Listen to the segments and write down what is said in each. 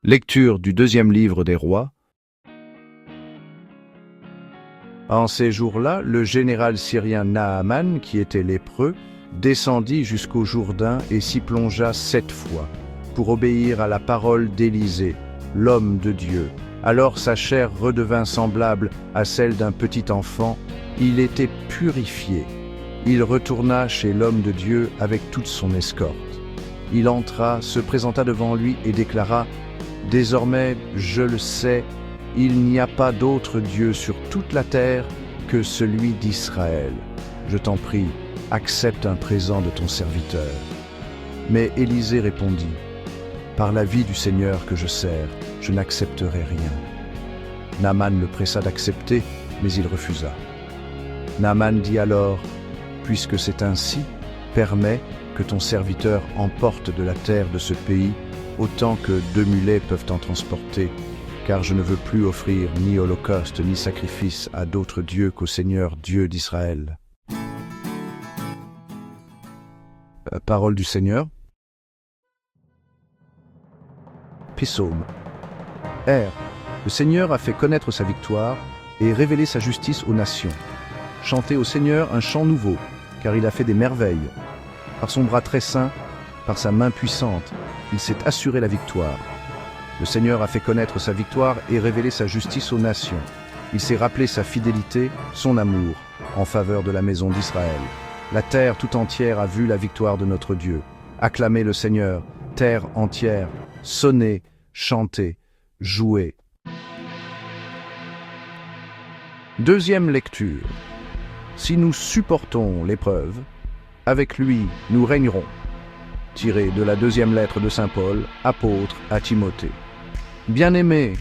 Lecture du deuxième livre des rois. En ces jours-là, le général syrien Naaman, qui était lépreux, descendit jusqu'au Jourdain et s'y plongea 7 fois, pour obéir à la parole d'Élisée, l'homme de Dieu. Alors sa chair redevint semblable à celle d'un petit enfant, il était purifié. Il retourna chez l'homme de Dieu avec toute son escorte. Il entra, se présenta devant lui et déclara « Désormais, je le sais, il n'y a pas d'autre Dieu sur toute la terre que celui d'Israël. Je t'en prie, accepte un présent de ton serviteur. » Mais Élisée répondit « Par la vie du Seigneur que je sers, je n'accepterai rien. » Naaman le pressa d'accepter, mais il refusa. Naaman dit alors « Puisque c'est ainsi, permets que ton serviteur emporte de la terre de ce pays autant que 2 mulets peuvent en transporter, car je ne veux plus offrir ni holocauste ni sacrifice à d'autres dieux qu'au Seigneur Dieu d'Israël. » Parole du Seigneur. Psaume. Le Seigneur a fait connaître sa victoire et révélé sa justice aux nations. Chantez au Seigneur un chant nouveau, car il a fait des merveilles. Par son bras très saint, par sa main puissante, il s'est assuré la victoire. Le Seigneur a fait connaître sa victoire et révélé sa justice aux nations. Il s'est rappelé sa fidélité, son amour, en faveur de la maison d'Israël. La terre tout entière a vu la victoire de notre Dieu. Acclamez le Seigneur, terre entière, sonnez, chantez, jouez. Deuxième lecture. Si nous supportons l'épreuve, avec lui nous régnerons. Tiré de la deuxième lettre de saint Paul, apôtre à Timothée. Bien-aimé,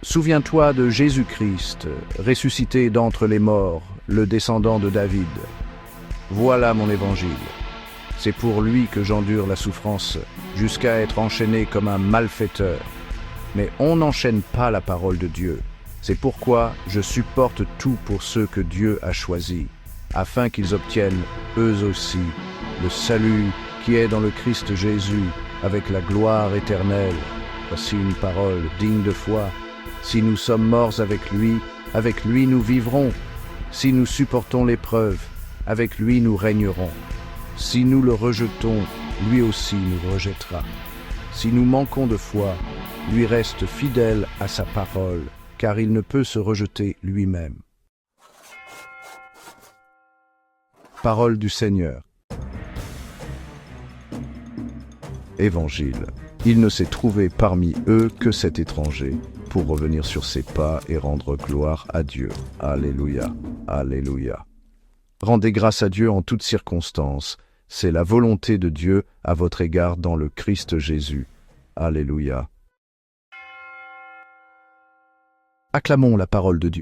souviens-toi de Jésus-Christ, ressuscité d'entre les morts, le descendant de David. Voilà mon évangile. C'est pour lui que j'endure la souffrance, jusqu'à être enchaîné comme un malfaiteur. Mais on n'enchaîne pas la parole de Dieu. C'est pourquoi je supporte tout pour ceux que Dieu a choisis, afin qu'ils obtiennent, eux aussi, le salut qui est dans le Christ Jésus, avec la gloire éternelle. Voici une parole digne de foi. Si nous sommes morts avec lui nous vivrons. Si nous supportons l'épreuve, avec lui nous régnerons. Si nous le rejetons, lui aussi nous rejettera. Si nous manquons de foi, lui reste fidèle à sa parole, car il ne peut se rejeter lui-même. Parole du Seigneur. Évangile. Il ne s'est trouvé parmi eux que cet étranger, pour revenir sur ses pas et rendre gloire à Dieu. Alléluia, Alléluia. Rendez grâce à Dieu en toutes circonstances. C'est la volonté de Dieu à votre égard dans le Christ Jésus. Alléluia. Acclamons la parole de Dieu.